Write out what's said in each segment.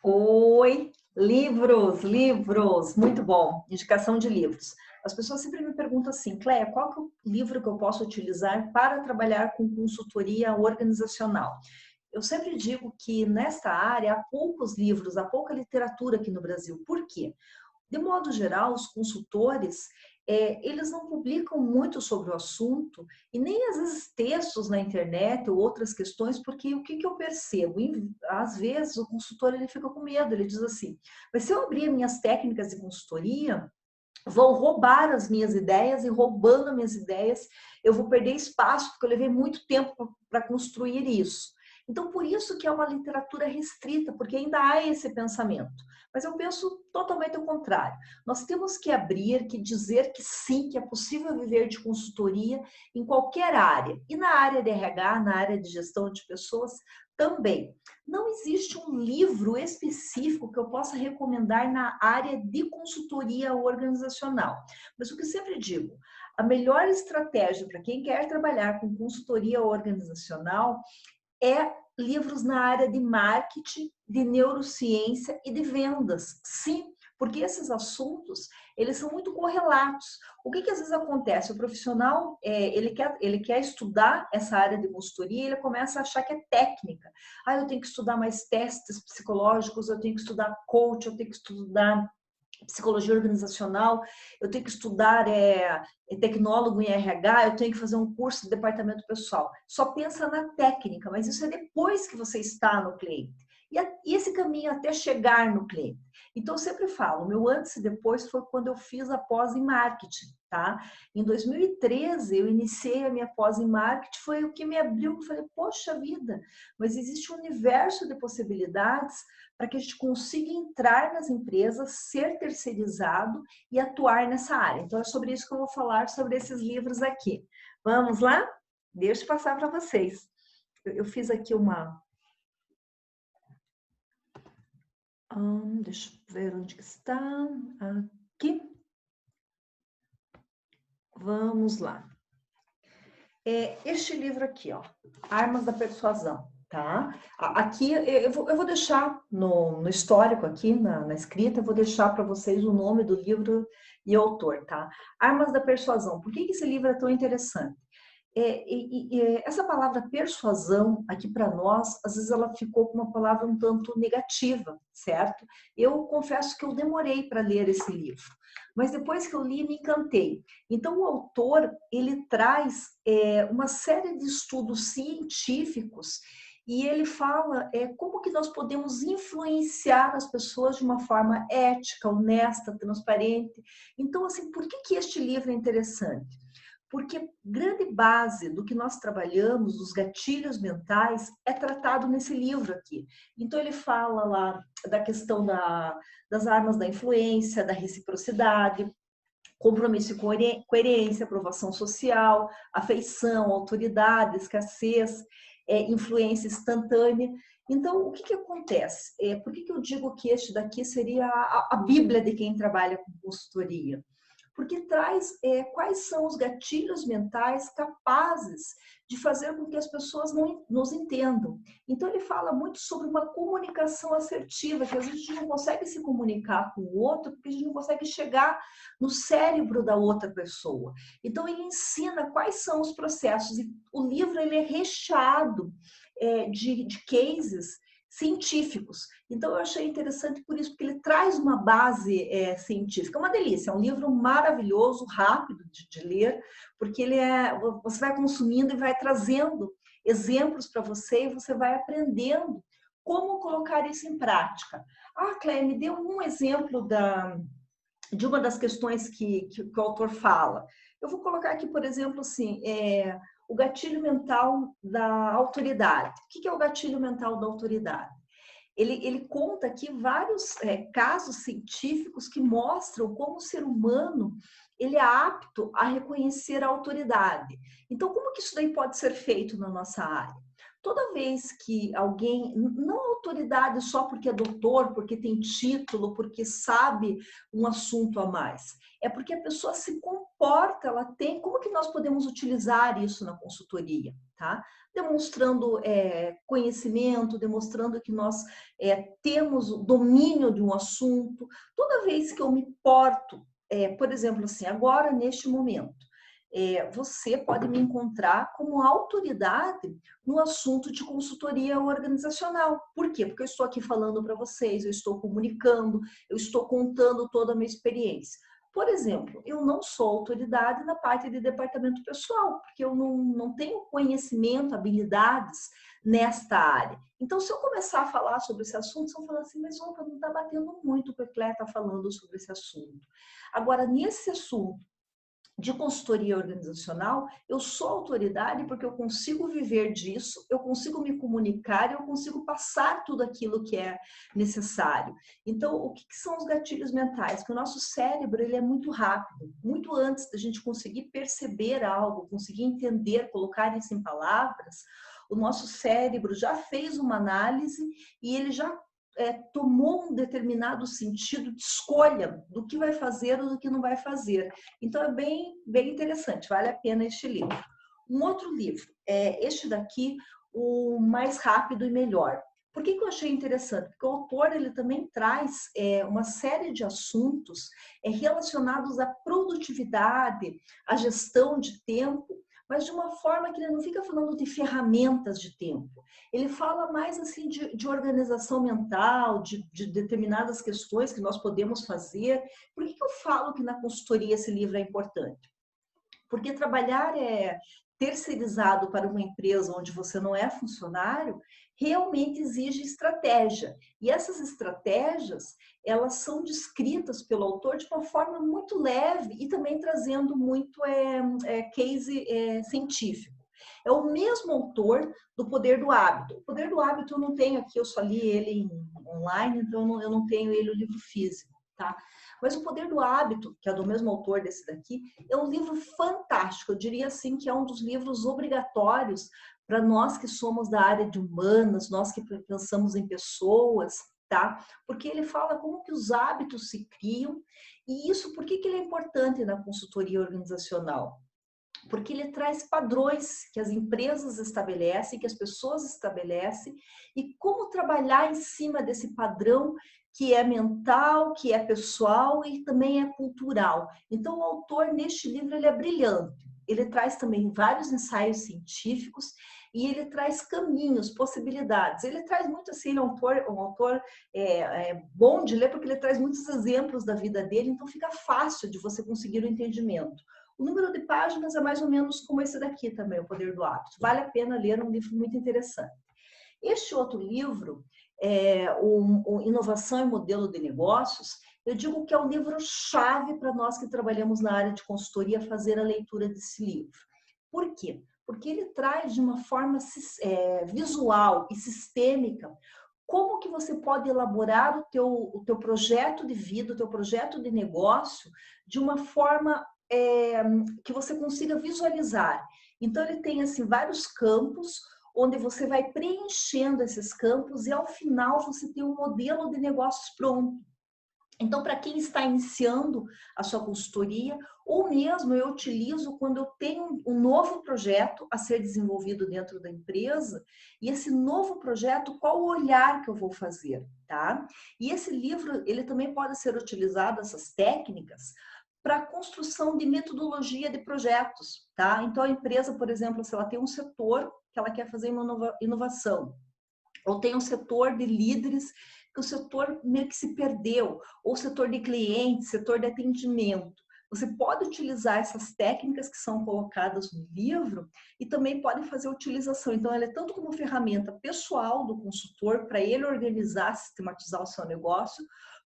Oi, livros, muito bom, indicação de livros. As pessoas sempre me perguntam assim, Cléia, qual que é o livro que eu posso utilizar para trabalhar com consultoria organizacional? Eu sempre digo que nesta área há poucos livros, há pouca literatura aqui no Brasil. Por quê? De modo geral, os consultores, eles não publicam muito sobre o assunto e nem às vezes textos na internet ou outras questões, porque o que, que eu percebo? Às vezes o consultor ele fica com medo, ele diz assim, mas se eu abrir minhas técnicas de consultoria, vão roubar as minhas ideias e roubando as minhas ideias, eu vou perder espaço, porque eu levei muito tempo para construir isso. Então, por isso que é uma literatura restrita, porque ainda há esse pensamento. Mas eu penso totalmente ao contrário. Nós temos que abrir, que dizer que sim, que é possível viver de consultoria em qualquer área. E na área de RH, na área de gestão de pessoas, também. Não existe um livro específico que eu possa recomendar na área de consultoria organizacional. Mas o que eu sempre digo, a melhor estratégia para quem quer trabalhar com consultoria organizacional é livros na área de marketing, de neurociência e de vendas. Sim, porque esses assuntos, eles são muito correlatos. O que, que às vezes acontece? O profissional, ele quer estudar essa área de consultoria e ele começa a achar que é técnica. Ah, eu tenho que estudar mais testes psicológicos, eu tenho que estudar coach, eu tenho que estudar psicologia organizacional, eu tenho que estudar tecnólogo em RH, eu tenho que fazer um curso de departamento pessoal. Só pensa na técnica, mas isso é depois que você está no cliente. E esse caminho até chegar no cliente. Então, eu sempre falo, meu antes e depois foi quando eu fiz a pós em marketing, tá? Em 2013, eu iniciei a minha pós em marketing, foi o que me abriu, eu falei, poxa vida, mas existe um universo de possibilidades para que a gente consiga entrar nas empresas, ser terceirizado e atuar nessa área. Então, é sobre isso que eu vou falar, sobre esses livros aqui. Vamos lá? Deixa eu passar para vocês. Eu fiz aqui uma... deixa eu ver onde que está. Aqui. Vamos lá. Este livro aqui, ó, Armas da Persuasão, tá? Aqui eu vou deixar no histórico aqui, na escrita, eu vou deixar para vocês o nome do livro e autor, tá? Armas da Persuasão. Por que esse livro é tão interessante? Essa palavra persuasão aqui para nós, às vezes ela ficou com uma palavra um tanto negativa, certo? Eu confesso que eu demorei para ler esse livro, mas depois que eu li, me encantei. Então, o autor, ele traz uma série de estudos científicos e ele fala como que nós podemos influenciar as pessoas de uma forma ética, honesta, transparente. Então, assim, por que este livro é interessante? Porque grande base do que nós trabalhamos, os gatilhos mentais, é tratado nesse livro aqui. Então, ele fala lá da questão das armas da influência, da reciprocidade, compromisso e coerência, aprovação social, afeição, autoridade, escassez, influência instantânea. Então, o que, que acontece? Por que, que eu digo que este daqui seria a Bíblia de quem trabalha com consultoria? Porque traz quais são os gatilhos mentais capazes de fazer com que as pessoas não nos entendam. Então, ele fala muito sobre uma comunicação assertiva, que às vezes a gente não consegue se comunicar com o outro, porque a gente não consegue chegar no cérebro da outra pessoa. Então, ele ensina quais são os processos, e o livro ele é recheado de cases científicos. Então, eu achei interessante por isso, porque ele traz uma base científica. É uma delícia, é um livro maravilhoso, rápido de ler, porque você vai consumindo e vai trazendo exemplos para você e você vai aprendendo como colocar isso em prática. Cléia, me deu um exemplo de uma das questões que o autor fala. Eu vou colocar aqui, por exemplo, assim, o gatilho mental da autoridade. O que é o gatilho mental da autoridade? Ele conta aqui vários casos científicos que mostram como o ser humano ele é apto a reconhecer a autoridade. Então, como que isso daí pode ser feito na nossa área? Toda vez que alguém, não autoridade só porque é doutor, porque tem título, porque sabe um assunto a mais, é porque a pessoa se comporta, ela tem, como que nós podemos utilizar isso na consultoria, tá? Demonstrando conhecimento, demonstrando que nós temos o domínio de um assunto. Toda vez que eu me porto, por exemplo, assim, agora neste momento, você pode me encontrar como autoridade no assunto de consultoria organizacional. Por quê? Porque eu estou aqui falando para vocês, eu estou comunicando, eu estou contando toda a minha experiência. Por exemplo, eu não sou autoridade na parte de departamento pessoal, porque eu não tenho conhecimento, habilidades nesta área. Então, se eu começar a falar sobre esse assunto, vocês vão falar assim, mas opa, não está batendo muito o que o Clé está falando sobre esse assunto. Agora, nesse assunto de consultoria organizacional, eu sou autoridade porque eu consigo viver disso, eu consigo me comunicar, eu consigo passar tudo aquilo que é necessário. Então, o que são os gatilhos mentais? Que o nosso cérebro ele é muito rápido, muito antes da gente conseguir perceber algo, conseguir entender, colocar isso em palavras, o nosso cérebro já fez uma análise e ele já tomou um determinado sentido de escolha do que vai fazer ou do que não vai fazer. Então, é bem interessante, vale a pena este livro. Um outro livro, este daqui, O Mais Rápido e Melhor. Por que eu achei interessante? Porque o autor ele também traz uma série de assuntos relacionados à produtividade, à gestão de tempo, mas de uma forma que ele não fica falando de ferramentas de tempo. Ele fala mais assim de organização mental, de determinadas questões que nós podemos fazer. Por que eu falo que na consultoria esse livro é importante? Porque trabalhar terceirizado para uma empresa onde você não é funcionário, realmente exige estratégia. E essas estratégias, elas são descritas pelo autor de uma forma muito leve e também trazendo muito case científico. É o mesmo autor do Poder do Hábito. O Poder do Hábito eu não tenho aqui, eu só li ele online, então eu não tenho ele o livro físico, tá? Mas O Poder do Hábito, que é do mesmo autor desse daqui, é um livro fantástico. Eu diria assim que é um dos livros obrigatórios para nós que somos da área de humanas, nós que pensamos em pessoas, tá? Porque ele fala como que os hábitos se criam e isso, por que ele é importante na consultoria organizacional? Porque ele traz padrões que as empresas estabelecem, que as pessoas estabelecem, e como trabalhar em cima desse padrão que é mental, que é pessoal e também é cultural. Então, o autor, neste livro, ele é brilhante. Ele traz também vários ensaios científicos e ele traz caminhos, possibilidades. Ele traz muito assim, ele é um autor bom de ler porque ele traz muitos exemplos da vida dele, então fica fácil de você conseguir o entendimento. O número de páginas é mais ou menos como esse daqui também, O Poder do Hábito. Vale a pena ler, é um livro muito interessante. Este outro livro, o Inovação e Modelo de Negócios, eu digo que é um livro-chave para nós que trabalhamos na área de consultoria fazer a leitura desse livro. Por quê? Porque ele traz de uma forma visual e sistêmica como que você pode elaborar o teu projeto de vida, o teu projeto de negócio de uma forma que você consiga visualizar. Então, ele tem assim vários campos, onde você vai preenchendo esses campos e, ao final, você tem um modelo de negócios pronto. Então, para quem está iniciando a sua consultoria, ou mesmo eu utilizo quando eu tenho um novo projeto a ser desenvolvido dentro da empresa, e esse novo projeto, qual o olhar que eu vou fazer, tá? E esse livro, ele também pode ser utilizado, essas técnicas, para a construção de metodologia de projetos, tá? Então, a empresa, por exemplo, se ela tem um setor que ela quer fazer uma inovação, ou tem um setor de líderes que o setor meio que se perdeu, ou setor de clientes, setor de atendimento. Você pode utilizar essas técnicas que são colocadas no livro e também pode fazer utilização. Então, ela é tanto como ferramenta pessoal do consultor, para ele organizar, sistematizar o seu negócio,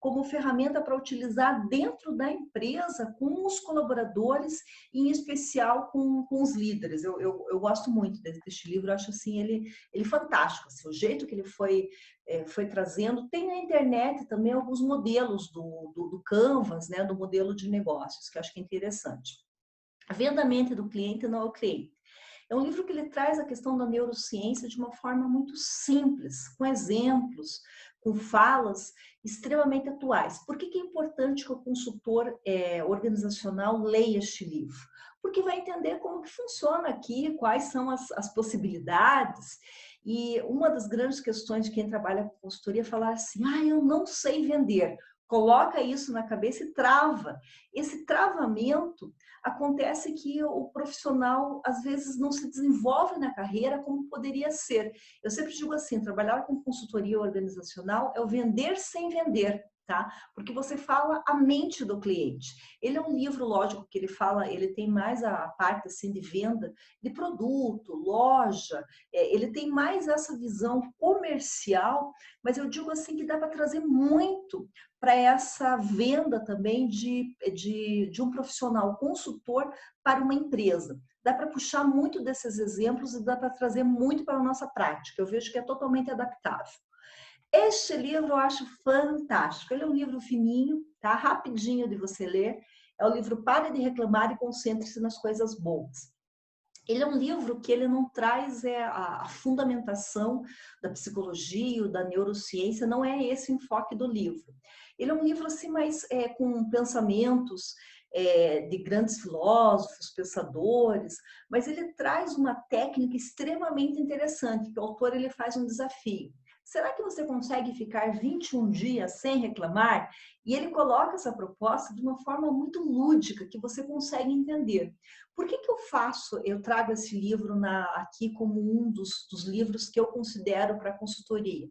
como ferramenta para utilizar dentro da empresa com os colaboradores, em especial com os líderes. Eu gosto muito deste livro, eu acho assim, ele fantástico. Assim, o jeito que ele foi trazendo. Tem na internet também alguns modelos do Canvas, né, do modelo de negócios, que eu acho que é interessante. A venda mente do cliente não é o cliente. É um livro que ele traz a questão da neurociência de uma forma muito simples, com exemplos, com falas extremamente atuais. Por que é importante que o consultor organizacional leia este livro? Porque vai entender como que funciona aqui, quais são as possibilidades. E uma das grandes questões de quem trabalha com consultoria é falar assim, eu não sei vender. Coloca isso na cabeça e trava. Esse travamento acontece que o profissional, às vezes, não se desenvolve na carreira como poderia ser. Eu sempre digo assim, trabalhar com consultoria organizacional é o vender sem vender. Tá? Porque você fala a mente do cliente. Ele é um livro, lógico, que ele fala, ele tem mais a parte assim de venda de produto, loja, ele tem mais essa visão comercial, mas eu digo assim que dá para trazer muito para essa venda também de um profissional consultor para uma empresa. Dá para puxar muito desses exemplos e dá para trazer muito para a nossa prática. Eu vejo que é totalmente adaptável. Este livro eu acho fantástico. Ele é um livro fininho, tá? Rapidinho de você ler. É o livro Pare de Reclamar e Concentre-se nas Coisas Boas. Ele é um livro que ele não traz a fundamentação da psicologia ou da neurociência, não é esse o enfoque do livro. Ele é um livro assim mais com pensamentos de grandes filósofos, pensadores, mas ele traz uma técnica extremamente interessante, que o autor ele faz um desafio. Será que você consegue ficar 21 dias sem reclamar? E ele coloca essa proposta de uma forma muito lúdica, que você consegue entender. Por que eu trago esse livro aqui como um dos livros que eu considero para consultoria?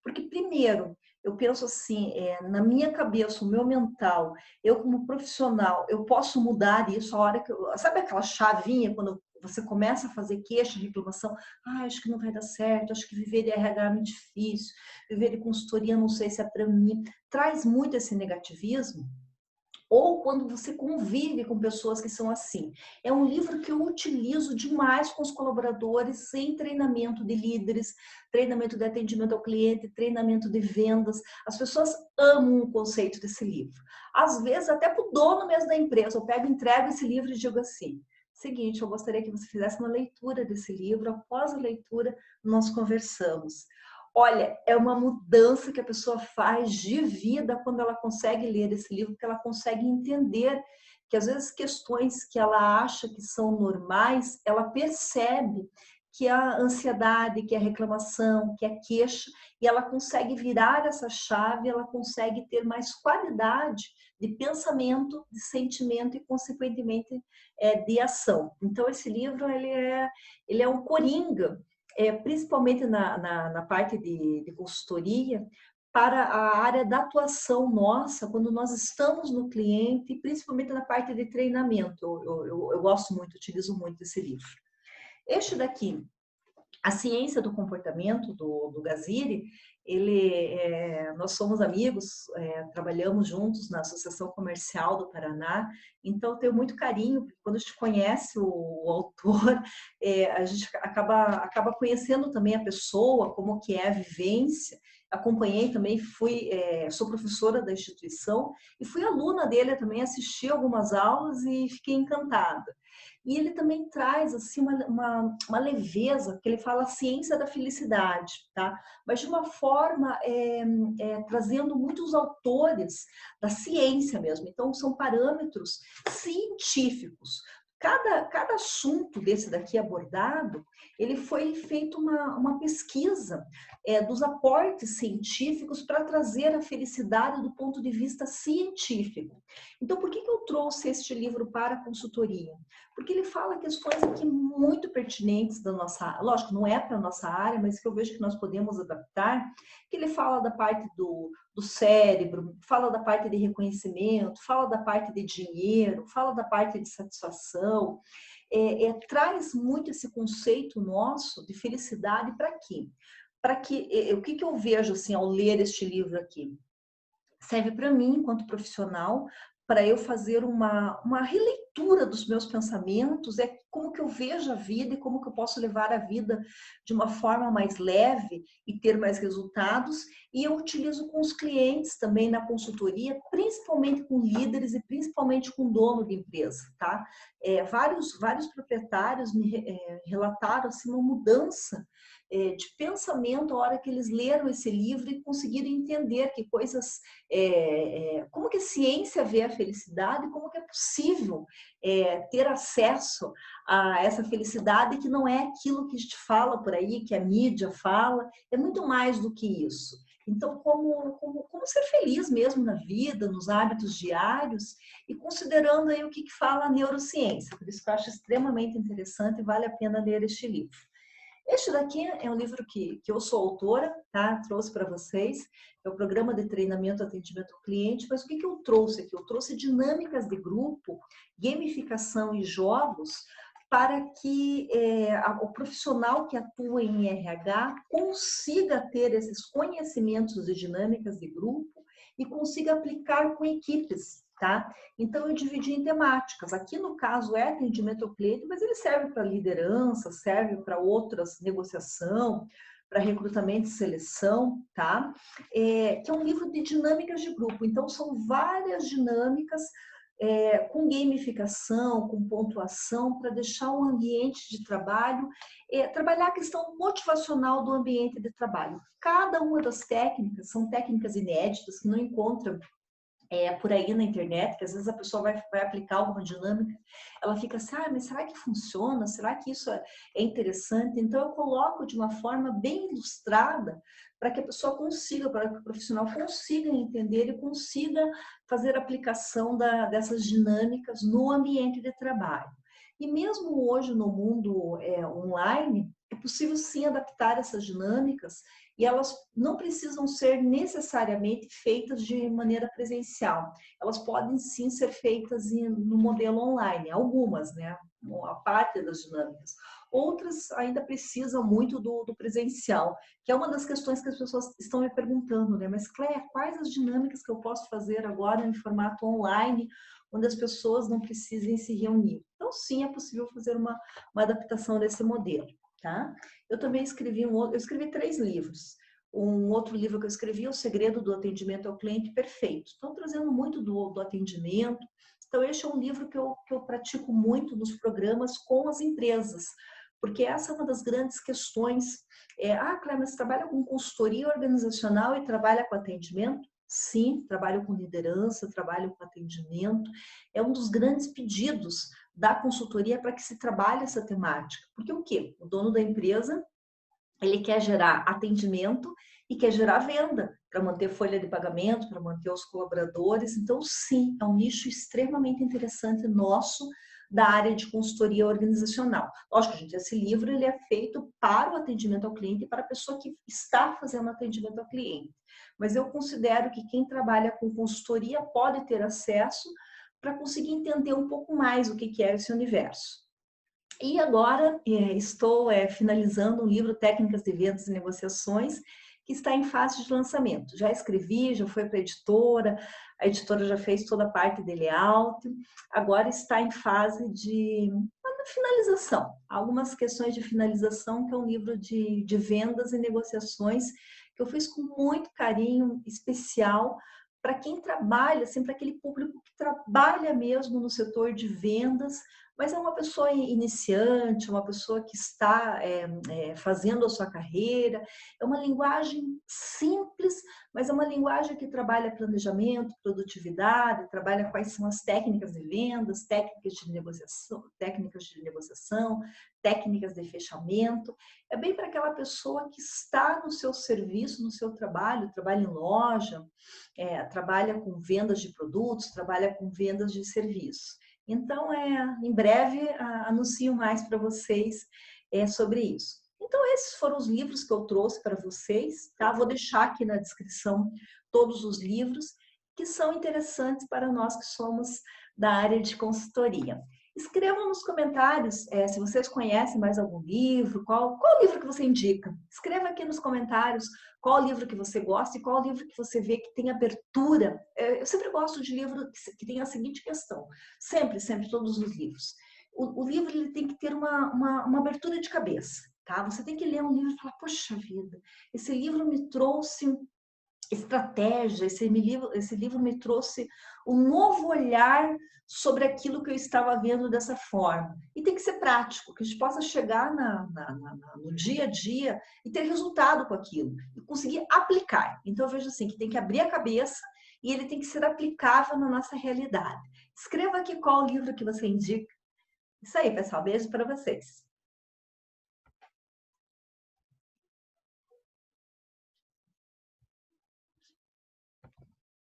Porque, primeiro, eu penso assim, na minha cabeça, o meu mental, eu como profissional, eu posso mudar isso a hora que sabe aquela chavinha quando você começa a fazer queixa, reclamação, acho que não vai dar certo, acho que viver de RH é muito difícil, viver de consultoria não sei se é para mim, traz muito esse negativismo. Ou quando você convive com pessoas que são assim. É um livro que eu utilizo demais com os colaboradores em treinamento de líderes, treinamento de atendimento ao cliente, treinamento de vendas. As pessoas amam o conceito desse livro. Às vezes, até para o dono mesmo da empresa, eu pego, entrego esse livro e digo assim, seguinte, eu gostaria que você fizesse uma leitura desse livro, após a leitura nós conversamos. Olha, é uma mudança que a pessoa faz de vida quando ela consegue ler esse livro, porque ela consegue entender que às vezes questões que ela acha que são normais, ela percebe que a ansiedade, que a reclamação, que a queixa, e ela consegue virar essa chave, ela consegue ter mais qualidade de pensamento, de sentimento e, consequentemente, de ação. Então, esse livro ele é um coringa, principalmente na parte de consultoria, para a área da atuação nossa, quando nós estamos no cliente, principalmente na parte de treinamento. Eu gosto muito, utilizo muito esse livro. Este daqui, A Ciência do Comportamento, do Gaziri, nós somos amigos, trabalhamos juntos na Associação Comercial do Paraná, então tenho muito carinho, porque quando a gente conhece o autor, a gente acaba conhecendo também a pessoa, como que é a vivência. Acompanhei também, sou professora da instituição e fui aluna dele também, assisti algumas aulas e fiquei encantada. E ele também traz assim uma leveza, que ele fala a ciência da felicidade, tá? Mas de uma forma trazendo muitos autores da ciência mesmo. Então são parâmetros científicos. Cada assunto desse daqui abordado, ele foi feito uma pesquisa dos aportes científicos para trazer a felicidade do ponto de vista científico. Então, por que eu trouxe este livro para a consultoria? Porque ele fala questões aqui muito pertinentes da nossa área, lógico, não é para a nossa área, mas que eu vejo que nós podemos adaptar, que ele fala da parte do cérebro, fala da parte de reconhecimento, fala da parte de dinheiro, fala da parte de satisfação, traz muito esse conceito nosso de felicidade para quê? O que eu vejo assim ao ler este livro aqui? Serve para mim, enquanto profissional, para eu fazer uma releitura estrutura dos meus pensamentos, é como que eu vejo a vida e como que eu posso levar a vida de uma forma mais leve e ter mais resultados. E eu utilizo com os clientes também na consultoria, principalmente com líderes e principalmente com dono de empresa, tá? Vários proprietários me relataram assim, uma mudança de pensamento a hora que eles leram esse livro e conseguiram entender que coisas, como que a ciência vê a felicidade, como que é possível ter acesso a essa felicidade que não é aquilo que a gente fala por aí, que a mídia fala, é muito mais do que isso. Então, como ser feliz mesmo na vida, nos hábitos diários e considerando aí o que fala a neurociência. Por isso que eu acho extremamente interessante e vale a pena ler este livro. Este daqui é um livro que eu sou autora, tá? Trouxe para vocês. É o Programa de Treinamento e Atendimento ao Cliente. Mas o que eu trouxe aqui? Eu trouxe dinâmicas de grupo, gamificação e jogos para que o profissional que atua em RH consiga ter esses conhecimentos de dinâmicas de grupo e consiga aplicar com equipes, tá? Então, eu dividi em temáticas. Aqui, no caso, é atendimento ao cliente, mas ele serve para liderança, serve para outras, negociação, para recrutamento e seleção, tá? Que é um livro de dinâmicas de grupo. Então, são várias dinâmicas com gamificação, com pontuação, para deixar o ambiente de trabalho, trabalhar a questão motivacional do ambiente de trabalho. Cada uma das técnicas são técnicas inéditas que não encontram por aí na internet, que às vezes a pessoa vai aplicar alguma dinâmica, ela fica assim, mas será que funciona? Será que isso é interessante? Então, eu coloco de uma forma bem ilustrada para que a pessoa consiga, para que o profissional consiga entender e consiga fazer aplicação dessas dinâmicas no ambiente de trabalho. E mesmo hoje no mundo online, é possível sim adaptar essas dinâmicas e elas não precisam ser necessariamente feitas de maneira presencial. Elas podem sim ser feitas no modelo online, algumas, né? A parte das dinâmicas. Outras ainda precisam muito do presencial, que é uma das questões que as pessoas estão me perguntando, né? Mas, Cléia, quais as dinâmicas que eu posso fazer agora em formato online, onde as pessoas não precisem se reunir? Então, sim, é possível fazer uma adaptação desse modelo, tá? Eu também escrevi eu escrevi 3 livros. Um outro livro que eu escrevi é O Segredo do Atendimento ao Cliente Perfeito. Estou trazendo muito do atendimento. Então, este é um livro que eu pratico muito nos programas com as empresas, porque essa é uma das grandes questões. Cléia, mas você trabalha com consultoria organizacional e trabalha com atendimento? Sim, trabalho com liderança, trabalho com atendimento. É um dos grandes pedidos da consultoria para que se trabalhe essa temática. Porque o quê? O dono da empresa, ele quer gerar atendimento e quer gerar venda para manter folha de pagamento, para manter os colaboradores. Então, sim, é um nicho extremamente interessante nosso da área de consultoria organizacional. Lógico, gente, esse livro ele é feito para o atendimento ao cliente e para a pessoa que está fazendo atendimento ao cliente. Mas eu considero que quem trabalha com consultoria pode ter acesso para conseguir entender um pouco mais o que é esse universo. E agora estou finalizando um livro, Técnicas de Vendas e Negociações, que está em fase de lançamento. Já escrevi, já foi para a editora já fez toda a parte de layout, agora está em fase de finalização. Algumas questões de finalização, que é um livro de vendas e negociações, que eu fiz com muito carinho especial para quem trabalha, assim, para aquele público que trabalha mesmo no setor de vendas, mas é uma pessoa iniciante, uma pessoa que está fazendo a sua carreira. É uma linguagem simples, mas é uma linguagem que trabalha planejamento, produtividade, trabalha quais são as técnicas de vendas, técnicas de negociação, técnicas de fechamento. É bem para aquela pessoa que está no seu serviço, no seu trabalho, trabalha em loja, trabalha com vendas de produtos, trabalha com vendas de serviços. Então, em breve, anuncio mais para vocês sobre isso. Então, esses foram os livros que eu trouxe para vocês, tá? Vou deixar aqui na descrição todos os livros que são interessantes para nós que somos da área de consultoria. Escrevam nos comentários se vocês conhecem mais algum livro, qual livro que você indica. Escreva aqui nos comentários qual livro que você gosta e qual livro que você vê que tem abertura. Eu sempre gosto de livro que tem a seguinte questão, sempre, todos os livros. O livro ele tem que ter uma abertura de cabeça, tá? Você tem que ler um livro e falar, poxa vida, esse livro me trouxe estratégia, esse livro me trouxe um novo olhar sobre aquilo que eu estava vendo dessa forma. E tem que ser prático, que a gente possa chegar no dia a dia e ter resultado com aquilo, e conseguir aplicar. Então, eu vejo assim, que tem que abrir a cabeça e ele tem que ser aplicável na nossa realidade. Escreva aqui qual livro que você indica. Isso aí, pessoal. Beijo para vocês.